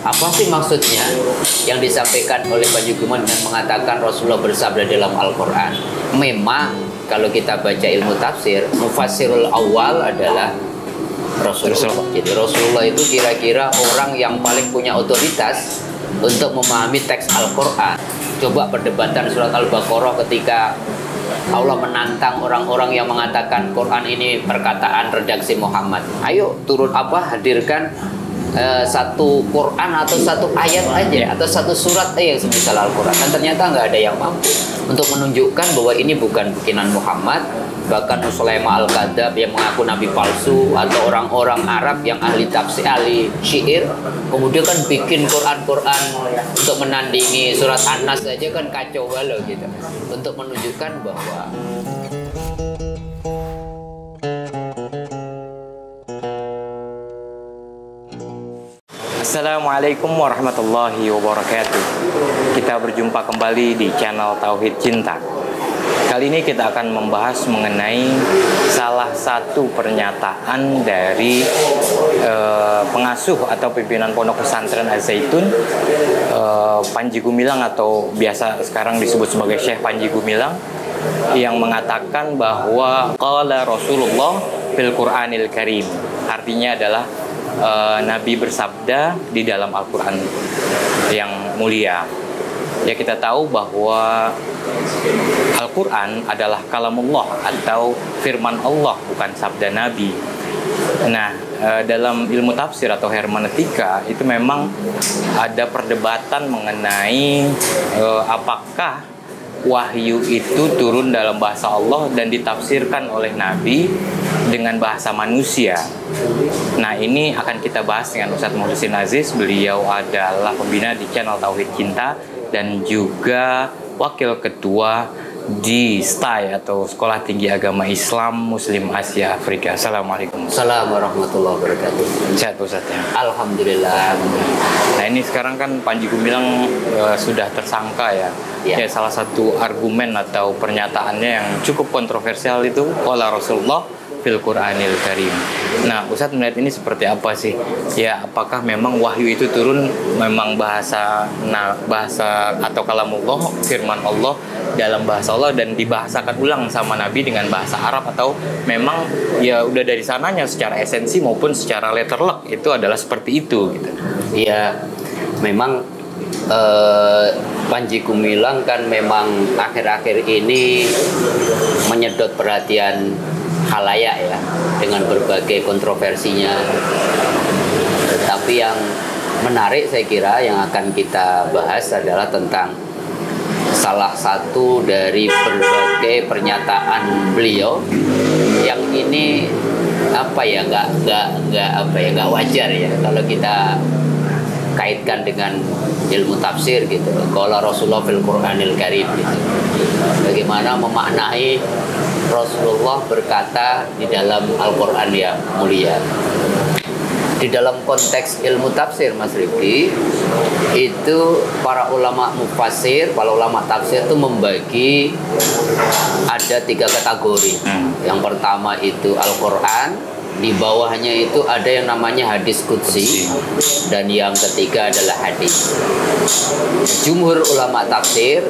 Apa sih maksudnya yang disampaikan oleh Panji Gumilang dengan mengatakan Rasulullah bersabda dalam Al-Quran? Memang kalau kita baca ilmu tafsir, mufassirul awal adalah Rasulullah. Jadi Rasulullah itu kira-kira orang yang paling punya otoritas untuk memahami teks Al-Quran. Coba perdebatan surat Al-Baqarah ketika Allah menantang orang-orang yang mengatakan Quran ini perkataan redaksi Muhammad. Ayo turun hadirkan satu Quran atau satu ayat aja atau satu surat aja yang semisal Al-Quran. Dan ternyata nggak ada yang mampu untuk menunjukkan bahwa ini bukan bikinan Muhammad. Bahkan Sulaiman Al-Kadzab yang mengaku nabi palsu, atau orang-orang Arab yang ahli tafsir, ahli syair, kemudian kan bikin Quran untuk menandingi surat An-Nas saja kan kacau balau gitu, untuk menunjukkan bahwa Assalamualaikum warahmatullahi wabarakatuh. Kita berjumpa kembali di channel Tauhid Cinta. Kali ini kita akan membahas mengenai salah satu pernyataan dari pengasuh atau pimpinan Pondok Pesantren Az-Zaitun, Panji Gumilang, atau biasa sekarang disebut sebagai Syekh Panji Gumilang, yang mengatakan bahwa qala Rasulullah fil Qur'anil Karim. Artinya adalah Nabi bersabda di dalam Al-Quran yang mulia. Ya, kita tahu bahwa Al-Quran adalah kalamullah atau firman Allah, bukan sabda Nabi. Nah, dalam ilmu tafsir atau hermeneutika itu memang ada perdebatan mengenai apakah wahyu itu turun dalam bahasa Allah dan ditafsirkan oleh Nabi dengan bahasa manusia. Nah, ini akan kita bahas dengan Ustadz Muhsin Aziz. Beliau adalah pembina di channel Tauhid Cinta dan juga wakil ketua di STAI atau Sekolah Tinggi Agama Islam Muslim Asia Afrika. Assalamualaikum. Assalamualaikum warahmatullahi wabarakatuh. Sehat Ustadz ya? Alhamdulillah. Nah, ini sekarang kan Panji Gumilang sudah tersangka ya. Ya, salah satu argumen atau pernyataannya yang cukup kontroversial itu qala Rasulullah fil Qur'anil Karim. Nah, Ustadz melihat ini seperti apa sih? Ya, apakah memang wahyu itu turun memang bahasa atau kalamullah, firman Allah dalam bahasa Allah dan dibahasakan ulang sama Nabi dengan bahasa Arab, atau memang ya udah dari sananya secara esensi maupun secara letter luck itu adalah seperti itu gitu. Iya, memang Panji Gumilang kan memang akhir-akhir ini menyedot perhatian khalayak ya dengan berbagai kontroversinya. Tetapi yang menarik saya kira yang akan kita bahas adalah tentang salah satu dari berbagai pernyataan beliau yang ini nggak wajar ya kalau kita kaitkan dengan ilmu tafsir gitu. Qala Rasulullah fil Qur'anil Karim gitu. Bagaimana memaknai Rasulullah berkata di dalam Al-Quran yang mulia. Di dalam konteks ilmu tafsir, Mas Rifki, itu para ulama mufassir, para ulama tafsir itu membagi ada 3 kategori. Yang pertama itu Al-Quran, di bawahnya itu ada yang namanya hadis qudsi, dan yang ketiga adalah hadis. Jumhur ulama tafsir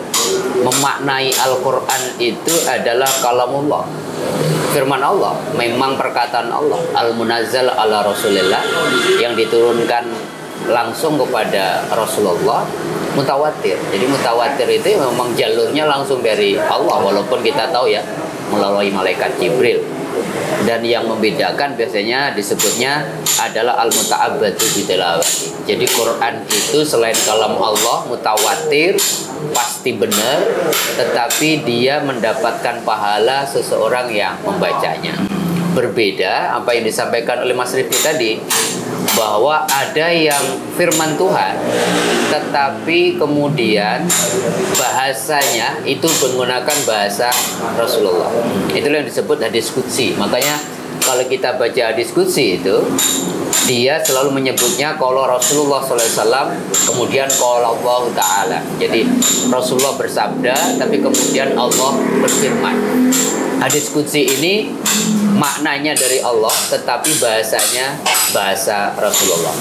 memaknai Al-Quran itu adalah kalamullah, firman Allah, memang perkataan Allah, al-munazzal ala Rasulillah, yang diturunkan langsung kepada Rasulullah, mutawatir. Jadi mutawatir itu memang jalurnya langsung dari Allah, walaupun kita tahu ya melalui malaikat Jibril. Dan yang membedakan biasanya disebutnya adalah al-muta'abbadu bitilawati. Jadi Quran itu selain kalam Allah mutawatir, pasti benar, tetapi dia mendapatkan pahala seseorang yang membacanya. Berbeda apa yang disampaikan oleh Mas Rifki tadi, bahwa ada yang firman Tuhan tetapi kemudian bahasanya itu menggunakan bahasa Rasulullah. Itulah yang disebut hadis qudsi. Makanya kalau kita baca hadis qudsi itu dia selalu menyebutnya qala Rasulullah SAW, kemudian qala Allah Ta'ala. Jadi Rasulullah bersabda tapi kemudian Allah berfirman. Hadis qudsi ini maknanya dari Allah tetapi bahasanya bahasa Rasulullah.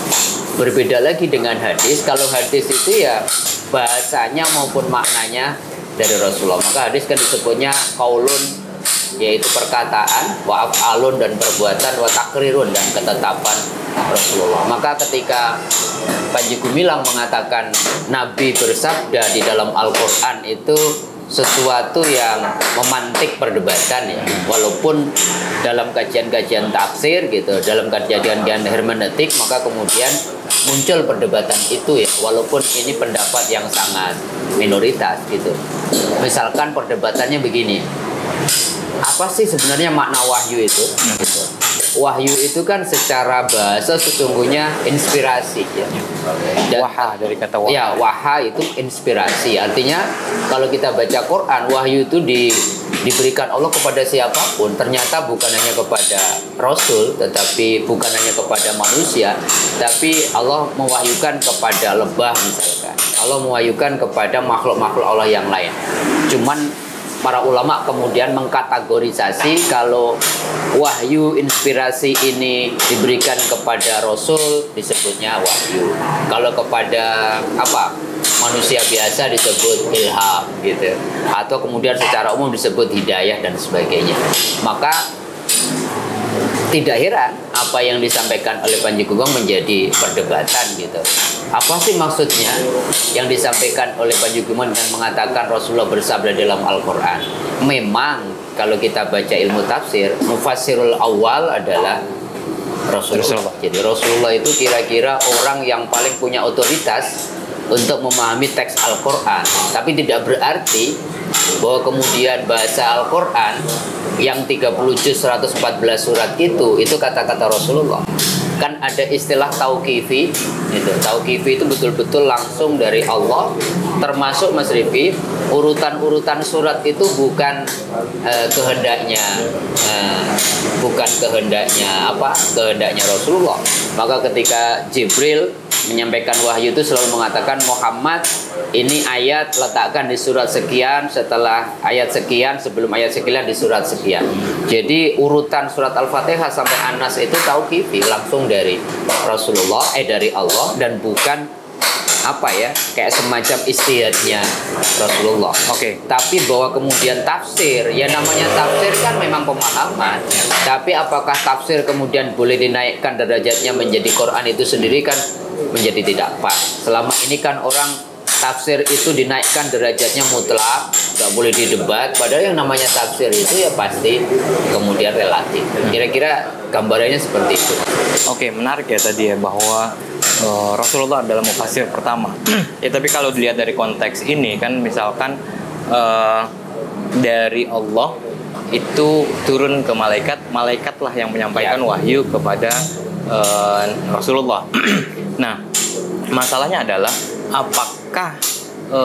Berbeda lagi dengan hadis. Kalau hadis itu ya bahasanya maupun maknanya dari Rasulullah. Maka hadis kan disebutnya qaulun, yaitu perkataan, wa af'alun dan perbuatan, wa takrirun dan ketetapan Rasulullah. Maka ketika Panji Gumilang mengatakan Nabi bersabda di dalam Al-Quran itu sesuatu yang memantik perdebatan ya, walaupun dalam kajian-kajian tafsir gitu, dalam kajian-kajian hermeneutik, maka kemudian muncul perdebatan itu ya, walaupun ini pendapat yang sangat minoritas gitu. Misalkan perdebatannya begini, apa sih sebenarnya makna wahyu itu? Gitu. Wahyu itu kan secara bahasa sesungguhnya inspirasi ya. Dan, Waha dari kata waha. Ya, waha itu inspirasi. Artinya kalau kita baca Quran, wahyu itu diberikan Allah kepada siapapun. Ternyata bukan hanya kepada Rasul, tetapi bukan hanya kepada manusia, tapi Allah mewahyukan kepada lebah misalkan. Allah mewahyukan kepada makhluk-makhluk Allah yang lain. Cuman para ulama kemudian mengkategorisasi kalau wahyu inspirasi ini diberikan kepada Rasul disebutnya wahyu. Kalau kepada manusia biasa disebut ilham gitu. Atau kemudian secara umum disebut hidayah dan sebagainya. Maka tidak heran apa yang disampaikan oleh Panji Gumilang menjadi perdebatan gitu. Apa sih maksudnya yang disampaikan oleh Panji Gumilang dengan mengatakan Rasulullah bersabda dalam Al-Quran? Memang kalau kita baca ilmu tafsir, mufassirul awal adalah Rasulullah. Jadi Rasulullah itu kira-kira orang yang paling punya otoritas untuk memahami teks Al-Quran. Tapi tidak berarti bahwa kemudian bahasa Al-Quran yang 30 juz 114 surat itu kata-kata Rasulullah. Kan ada istilah tauqifi gitu. Tauqifi itu betul-betul langsung dari Allah. Termasuk Mas Rifki, urutan-urutan surat itu bukan kehendaknya kehendaknya Rasulullah. Maka ketika Jibril menyampaikan wahyu itu selalu mengatakan, Muhammad, ini ayat letakkan di surat sekian, setelah ayat sekian, sebelum ayat sekian di surat sekian. Jadi urutan surat Al-Fatihah sampai An-Nas itu tauqifi, langsung dari Rasulullah, dari Allah, dan bukan kayak semacam istihadnya Rasulullah. Oke. Tapi bahwa kemudian tafsir, ya namanya tafsir kan memang pemahaman. Tapi apakah tafsir kemudian boleh dinaikkan derajatnya menjadi Quran itu sendiri kan menjadi tidak pas. Selama ini kan orang tafsir itu dinaikkan derajatnya mutlak, nggak boleh didebat. Padahal yang namanya tafsir itu ya pasti kemudian relatif. Kira-kira gambarannya seperti itu. Oke, menarik ya tadi ya bahwa Rasulullah adalah mufassir pertama. Ya tapi kalau dilihat dari konteks ini kan misalkan dari Allah itu turun ke malaikatlah yang menyampaikan wahyu kepada Rasulullah. Nah, masalahnya adalah apakah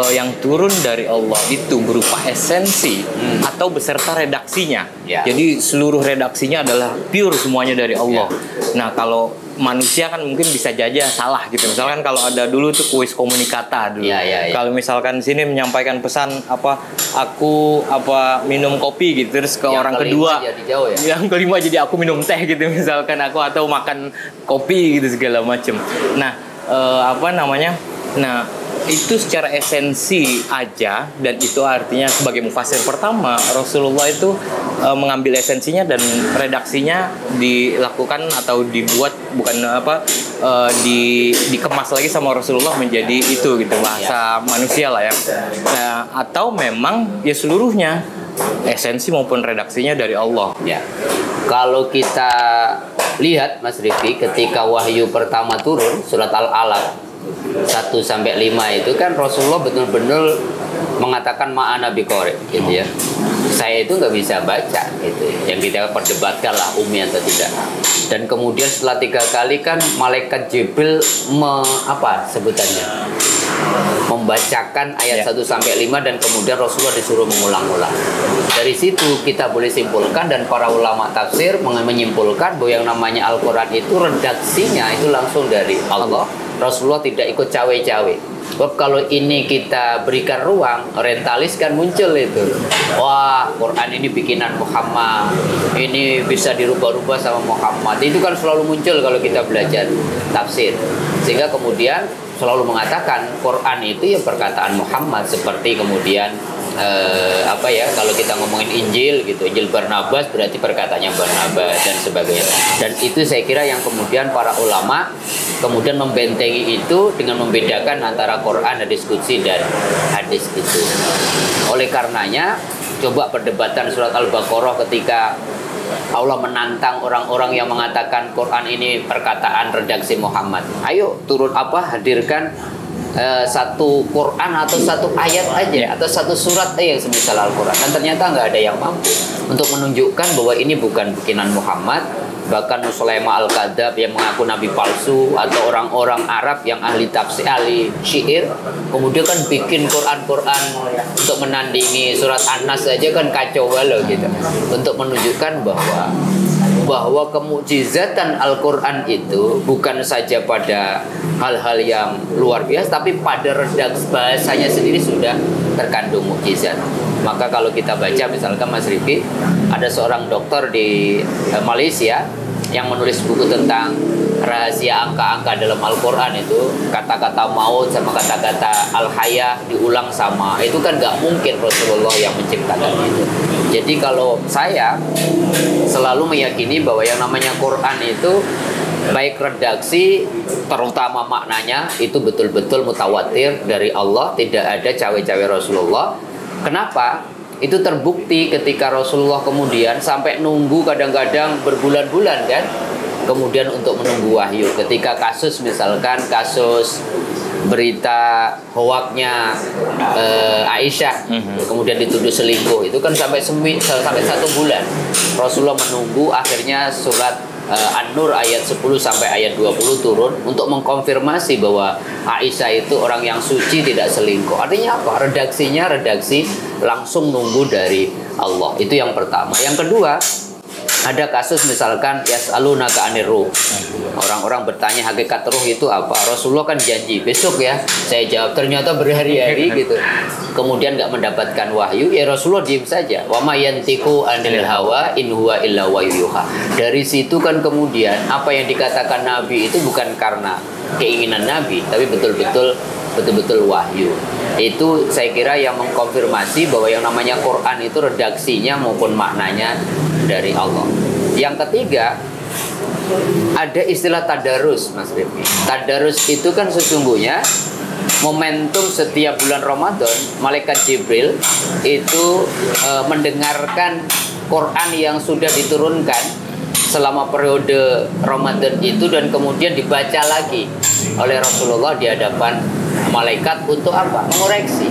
yang turun dari Allah itu berupa esensi atau beserta redaksinya. Jadi seluruh redaksinya adalah pure semuanya dari Allah. Nah, kalau manusia kan mungkin bisa saja salah gitu. Misalkan kalau ada dulu tuh kuis komunikata dulu. Kalau misalkan sini menyampaikan pesan aku minum kopi gitu, terus ke yang orang kedua yang kelima jadi aku minum teh gitu misalkan atau makan kopi gitu segala macam. Nah, Nah, itu secara esensi aja, dan itu artinya sebagai mufassir pertama Rasulullah itu mengambil esensinya dan redaksinya dilakukan atau dibuat dikemas lagi sama Rasulullah menjadi itu gitu, bahasa manusia lah ya. Nah, atau memang ya seluruhnya esensi maupun redaksinya dari Allah. Ya. Kalau kita lihat Mas Rifki, ketika wahyu pertama turun surat Al-Alaq 1-5 itu kan Rasulullah betul-betul mengatakan ma'ana biqori gitu ya. Saya itu nggak bisa baca gitu. Yang kita perdebatkan lah umi atau tidak. Dan kemudian setelah 3 kali kan malaikat Jibril membacakan ayat 1-5 dan kemudian Rasulullah disuruh mengulang-ulang. Dari situ kita boleh simpulkan dan para ulama tafsir menyimpulkan bahwa yang namanya Al-Quran itu redaksinya itu langsung dari Allah. Rasulullah tidak ikut cawe-cawe. Sebab kalau ini kita berikan ruang, orientalis kan muncul itu. Wah, Quran ini bikinan Muhammad. Ini bisa dirubah-rubah sama Muhammad. Itu kan selalu muncul kalau kita belajar tafsir. Sehingga kemudian selalu mengatakan Quran itu ya perkataan Muhammad, seperti kemudian kalau kita ngomongin Injil gitu, Injil Barnabas berarti perkataannya Barnabas dan sebagainya. Dan itu saya kira yang kemudian para ulama kemudian membentengi itu dengan membedakan antara Quran, hadis qudsi dan hadis itu. Oleh karenanya coba perdebatan surat Al-Baqarah ketika Allah menantang orang-orang yang mengatakan Quran ini perkataan redaksi Muhammad. Ayo turun hadirkan satu Quran atau satu ayat aja atau satu surat aja yang semisal Al-Quran. Dan ternyata nggak ada yang mampu untuk menunjukkan bahwa ini bukan bikinan Muhammad. Bahkan Sulaiman Al-Kadzab yang mengaku nabi palsu, atau orang-orang Arab yang ahli tafsir, ahli syair, kemudian kan bikin Quran untuk menandingi surat An-Nas aja kan kacau balau gitu, untuk menunjukkan bahwa kemukjizatan Al-Quran itu bukan saja pada hal-hal yang luar biasa, tapi pada redaksi bahasanya sendiri sudah terkandung mukjizat. Maka kalau kita baca misalkan Mas Rifki, ada seorang dokter di Malaysia yang menulis buku tentang rahasia angka-angka dalam Al-Quran itu, kata-kata maut sama kata-kata al-haya diulang sama. Itu kan gak mungkin Rasulullah yang menciptakan itu. Jadi kalau saya selalu meyakini bahwa yang namanya Quran itu baik redaksi terutama maknanya itu betul-betul mutawatir dari Allah, tidak ada cawe-cawe Rasulullah. Kenapa? Itu terbukti ketika Rasulullah kemudian sampai nunggu kadang-kadang berbulan-bulan kan, kemudian untuk menunggu wahyu. Ketika kasus misalkan kasus berita hoaknya Aisyah kemudian dituduh selingkuh, itu kan sampai 1 bulan Rasulullah menunggu, akhirnya surat An-Nur ayat 10 sampai ayat 20 turun untuk mengkonfirmasi bahwa Aisyah itu orang yang suci, tidak selingkuh. Artinya apa? Redaksinya redaksi langsung nunggu dari Allah. Itu yang pertama. Yang kedua, ada kasus misalkan yas'alunaka 'anir ruh. Orang-orang bertanya hakikat ruh itu apa? Rasulullah kan janji besok ya saya jawab, ternyata berhari-hari gitu. Kemudian nggak mendapatkan wahyu, ya Rasulullah diem saja. Wa ma yantiqu 'anil hawa in huwa illa wahyuha. Dari situ kan kemudian apa yang dikatakan Nabi itu bukan karena keinginan Nabi, tapi betul-betul wahyu. Itu saya kira yang mengkonfirmasi bahwa yang namanya Quran itu redaksinya maupun maknanya dari Allah. Yang ketiga, ada istilah tadarus, Mas Rifki. Tadarus itu kan sesungguhnya momentum setiap bulan Ramadan, malaikat Jibril itu mendengarkan Quran yang sudah diturunkan selama periode Ramadan itu, dan kemudian dibaca lagi oleh Rasulullah di hadapan malaikat untuk apa? Mengoreksi.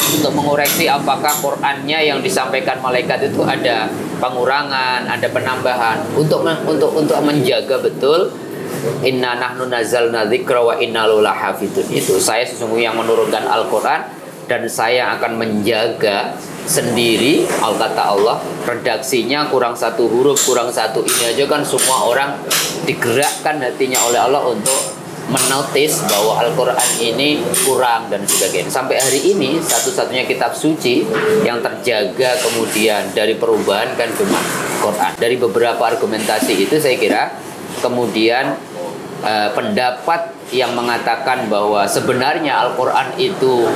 Untuk mengoreksi apakah Qur'annya yang disampaikan malaikat itu ada pengurangan, ada penambahan, untuk menjaga betul inna nahnu nazzalna dzikra wa inna lahu lahafidun. Itu saya sesungguhnya yang menurunkan Al-Qur'an dan saya akan menjaga sendiri. Kata Allah, redaksinya kurang satu huruf, kurang satu ini aja kan semua orang digerakkan hatinya oleh Allah untuk menotis bahwa Al-Quran ini kurang dan sebagainya. Sampai hari ini satu-satunya kitab suci yang terjaga kemudian dari perubahan kan cuma Quran. Dari beberapa argumentasi itu saya kira kemudian pendapat yang mengatakan bahwa sebenarnya Al-Quran itu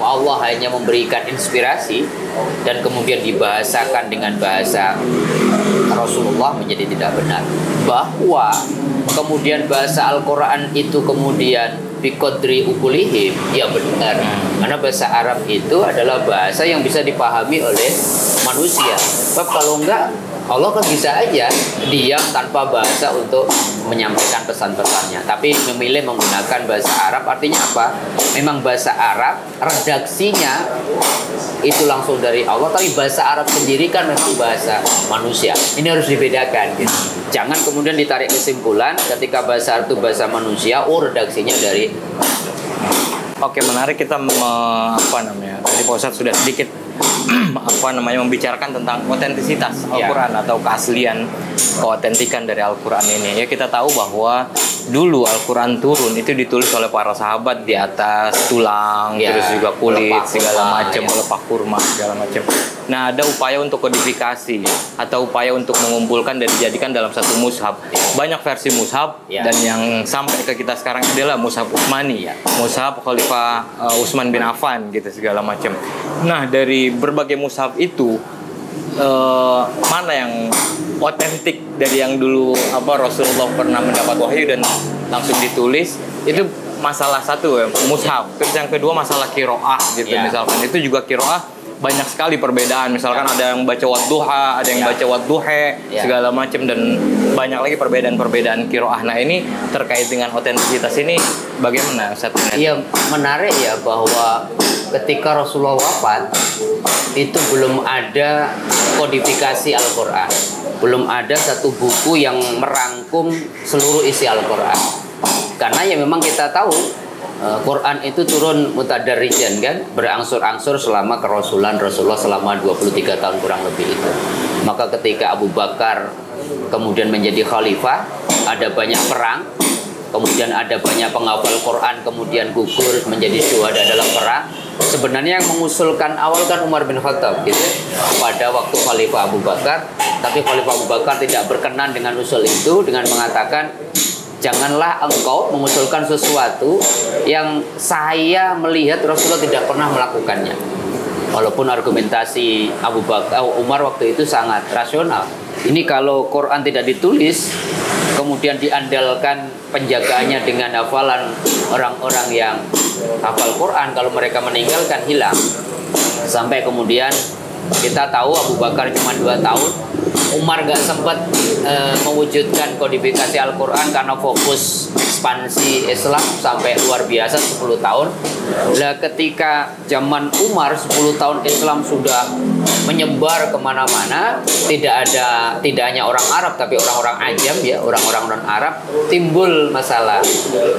Allah hanya memberikan inspirasi dan kemudian dibahasakan dengan bahasa Rasulullah menjadi tidak benar. Bahwa kemudian bahasa Al-Quran itu kemudian biqadri ukulihim, ya benar, karena bahasa Arab itu adalah bahasa yang bisa dipahami oleh manusia. Sebab kalau enggak, Allah kan bisa aja diam tanpa bahasa untuk menyampaikan pesan-pesannya, tapi memilih menggunakan bahasa Arab. Artinya apa? Memang bahasa Arab redaksinya itu langsung dari Allah, tapi bahasa Arab sendiri kan memang bahasa manusia. Ini harus dibedakan gitu. Jangan kemudian ditarik kesimpulan ketika bahasa Arab itu bahasa manusia, redaksinya dari. Oke, menarik kita tadi Pak Ustadz sudah sedikit membicarakan tentang otentisitas Al-Quran atau keaslian, keotentikan dari Al-Quran ini. Ya, kita tahu bahwa dulu Al-Quran turun itu ditulis oleh para sahabat di atas tulang, terus juga kulit segala macam, pelepah kurma segala macam. Nah, ada upaya untuk kodifikasi atau upaya untuk mengumpulkan dan dijadikan dalam satu mushaf. Banyak versi mushaf dan yang sampai ke kita sekarang adalah mushaf Utsmani, mushaf Khalifah Utsman bin Affan gitu segala macam. Nah, dari berbagai mushaf itu mana yang otentik dari yang dulu Rasulullah pernah mendapat wahyu dan langsung ditulis itu masalah satu ya, mushaf. Terus yang kedua masalah qiraah gitu misalkan. Itu juga qiraah banyak sekali perbedaan. Misalkan ada yang baca wadduha, ada yang baca wadduhe, segala macam dan banyak lagi perbedaan-perbedaan qiraah. Nah, ini terkait dengan otentisitas ini bagaimana Ustaz? Iya, menarik ya bahwa ketika Rasulullah wafat itu belum ada kodifikasi Al-Qur'an. Belum ada satu buku yang merangkum seluruh isi Al-Qur'an. Karena ya memang kita tahu Quran itu turun mutadarrijan kan, berangsur-angsur selama kerasulan Rasulullah selama 23 tahun kurang lebih itu. Maka ketika Abu Bakar kemudian menjadi khalifah, ada banyak perang, kemudian ada banyak penghafal Quran kemudian gugur menjadi syuhada dalam perang. Sebenarnya yang mengusulkan awal kan Umar bin Khattab gitu pada waktu Khalifah Abu Bakar, tapi Khalifah Abu Bakar tidak berkenan dengan usul itu dengan mengatakan, janganlah engkau mengusulkan sesuatu yang saya melihat Rasulullah tidak pernah melakukannya. Walaupun argumentasi Umar waktu itu sangat rasional. Ini kalau Quran tidak ditulis, kemudian diandalkan penjagaannya dengan hafalan orang-orang yang hafal Quran, kalau mereka meninggalkan hilang. Sampai kemudian kita tahu Abu Bakar cuma 2 tahun, Umar gak sempat mewujudkan kodifikasi Al-Quran karena fokus ekspansi Islam sampai luar biasa 10 tahun. Nah, ketika zaman Umar 10 tahun Islam sudah menyebar kemana-mana, tidak hanya orang Arab tapi orang-orang Ajam ya, orang-orang non Arab, timbul masalah.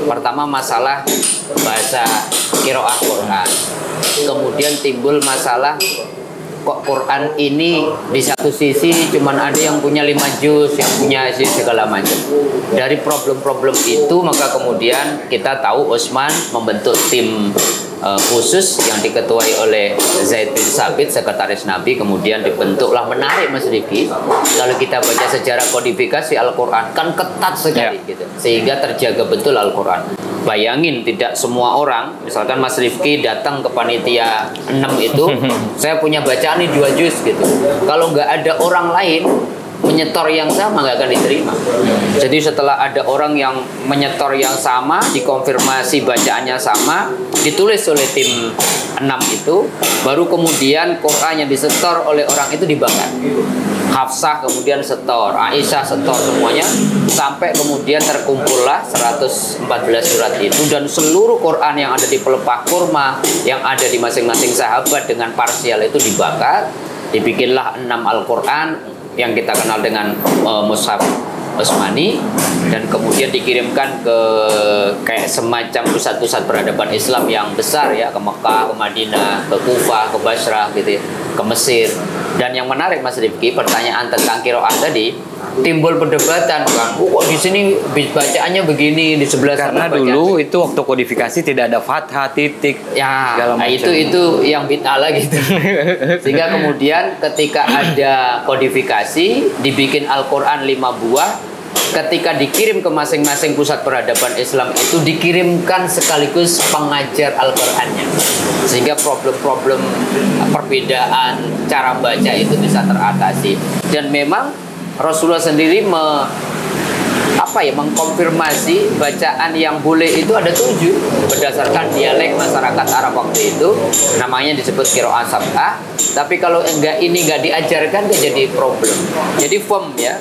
Pertama masalah bahasa qiraah Quran. Kemudian timbul masalah kok Quran ini di satu sisi cuman ada yang punya 5 juz, yang punya segala macam. Dari problem-problem itu maka kemudian kita tahu Utsman membentuk tim khusus yang diketuai oleh Zaid bin Sabit, sekretaris Nabi. Kemudian dibentuklah, menarik Mas Rifki, kalau kita baca sejarah kodifikasi Al-Quran kan ketat sekali gitu, sehingga terjaga betul Al-Quran. Bayangin tidak semua orang, misalkan Mas Rifki datang ke panitia 6 itu, saya punya bacaan ini 2 juz gitu, kalau nggak ada orang lain menyetor yang sama nggak akan diterima. Jadi setelah ada orang yang menyetor yang sama, dikonfirmasi bacaannya sama, ditulis oleh tim 6 itu, baru kemudian Quran yang disetor oleh orang itu dibakar. Hafsah kemudian setor, Aisyah setor, semuanya, sampai kemudian terkumpullah 114 surat itu, dan seluruh Quran yang ada di pelepah kurma yang ada di masing-masing sahabat dengan parsial itu dibakar. Dibikinlah 6 Al-Quran yang kita kenal dengan mushaf Utsmani, dan kemudian dikirimkan ke kayak semacam pusat-pusat peradaban Islam yang besar ya, ke Mekah, ke Madinah, ke Kufah, ke Basrah gitu ya, ke Mesir. Dan yang menarik Mas Rifki, pertanyaan tentang qiraah tadi, timbul perdebatan kan, kok di sini bacaannya begini, di sebelah karena sana dulu itu waktu kodifikasi tidak ada fathah, titik ya, nah itu yang bid'ah lagi gitu. Sehingga kemudian ketika ada kodifikasi, dibikin Al-Quran 5 buah, ketika dikirim ke masing-masing pusat peradaban Islam itu dikirimkan sekaligus pengajar Al-Qurannya, sehingga problem-problem perbedaan cara baca itu bisa teratasi. Dan memang Rasulullah sendiri mengkonfirmasi bacaan yang boleh itu ada 7 berdasarkan dialek masyarakat Arab waktu itu, namanya disebut qiraah sab'ah. Tapi kalau enggak diajarkan, dia jadi problem. Jadi firm ya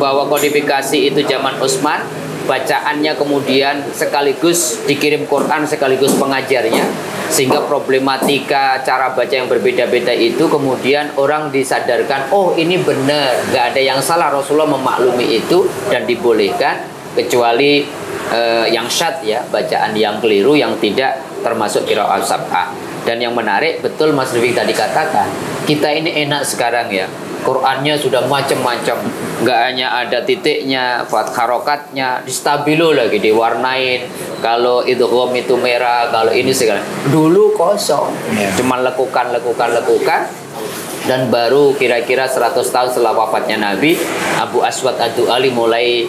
bahwa kodifikasi itu zaman Utsman, bacaannya kemudian sekaligus dikirim Quran sekaligus pengajarnya, sehingga problematika cara baca yang berbeda-beda itu kemudian orang disadarkan, oh ini benar, gak ada yang salah, Rasulullah memaklumi itu dan dibolehkan, kecuali yang syad ya, bacaan yang keliru yang tidak termasuk qiraah sab'ah. Dan yang menarik, betul Mas Rifki tadi katakan, kita ini enak sekarang ya, Qurannya sudah macam-macam, nggak hanya ada titiknya, harokatnya, distabilo lagi, diwarnain. Kalau idgham itu merah, kalau ini segala. Dulu kosong, cuma lekukan. Dan baru kira-kira 100 tahun setelah wafatnya Nabi, Abu Aswad Ad-Du'ali mulai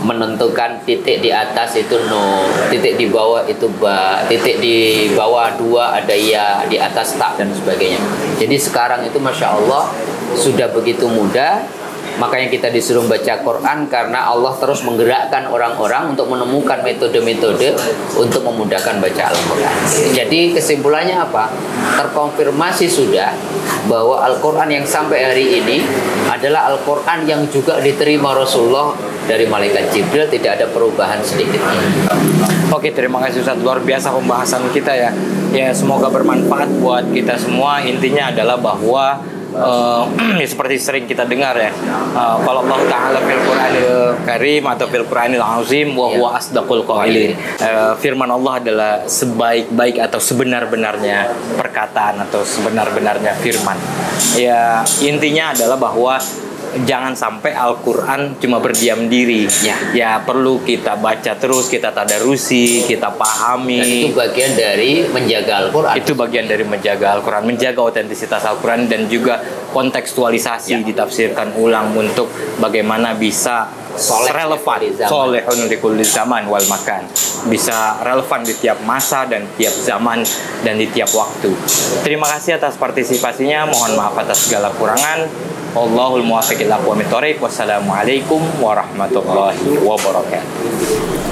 menentukan titik di atas itu no, titik di bawah itu ba, titik di bawah dua ada ya, di atas tak, dan sebagainya. Jadi sekarang itu Masya Allah sudah begitu mudah. Makanya kita disuruh baca Quran karena Allah terus menggerakkan orang-orang untuk menemukan metode-metode untuk memudahkan baca Al-Quran. Jadi kesimpulannya apa? Terkonfirmasi sudah bahwa Al-Quran yang sampai hari ini adalah Al-Quran yang juga diterima Rasulullah dari Malaikat Jibril, tidak ada perubahan sedikit. Oke, terima kasih Ustaz, luar biasa pembahasan kita ya. Ya, semoga bermanfaat buat kita semua. Intinya adalah bahwa seperti sering kita dengar ya, kalau Allah Ta'ala fil Qur'anil Karim atau fil Qur'anil Azim wa huwa asdaqul qailin, firman Allah adalah sebaik-baik atau sebenar-benarnya perkataan atau sebenar-benarnya firman. Ya, intinya adalah bahwa jangan sampai Al-Quran cuma berdiam diri. Ya, perlu kita baca terus, kita tadarusi, kita pahami. Dan itu bagian dari menjaga Al-Quran. Itu bagian dari menjaga Al-Quran, menjaga otentisitas Al-Quran, dan juga kontekstualisasi, ditafsirkan ulang untuk bagaimana bisa relevan, solehun di kulli zaman wal makan, bisa relevan di tiap masa dan tiap zaman dan di tiap waktu. Terima kasih atas partisipasinya. Mohon maaf atas segala kurangan. Wallahul muwaffiq ila aqwamit thoriq. Wassalamualaikum warahmatullahi wabarakatuh.